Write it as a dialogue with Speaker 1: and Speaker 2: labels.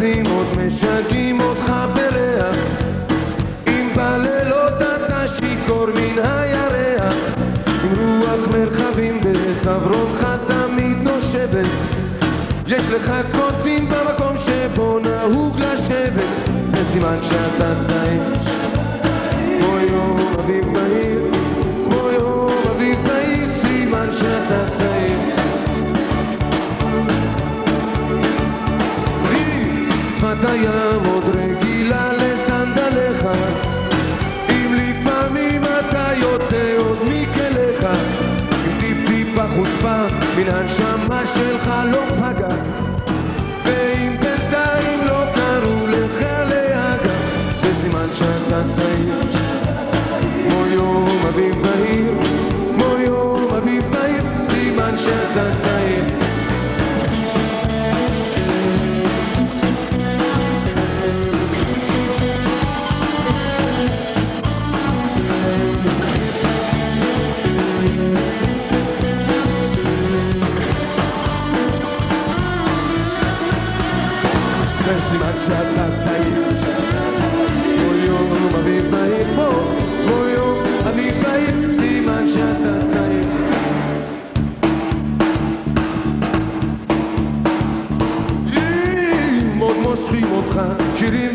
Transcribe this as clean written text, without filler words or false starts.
Speaker 1: רצים עוד משגעים אותך בריח, אם בלילות אתה שיכור מן הירח, עם רוח מרחבים בצו רומך תמיד נושבת, יש לך קוצים במקום שבו נהוג לשבת, זה סימן שאתה צעיר, כמו יום אביב בהיר, כמו יום אביב בהיר, סימן שאתה צעיר. שפת הים עוד רגילה לסנדליך, אם לפעמים אתה יוצא עוד מכליך, אם טיפ-טיפה חוצפה מן הנשמה שלך לא פגע, ואם בינתיים לא קראו לך להגע, זה סימן שאתה צעיר, כמו יום אביב בהיר, כמו יום אביב בהיר, סימן שאתה צעיר. זה סימן שאתה צעיר, כמו יום אביב בהיר, כמו יום אביב בהיר, סימן שאתה צעיר. מאוד מושכים אותך שירים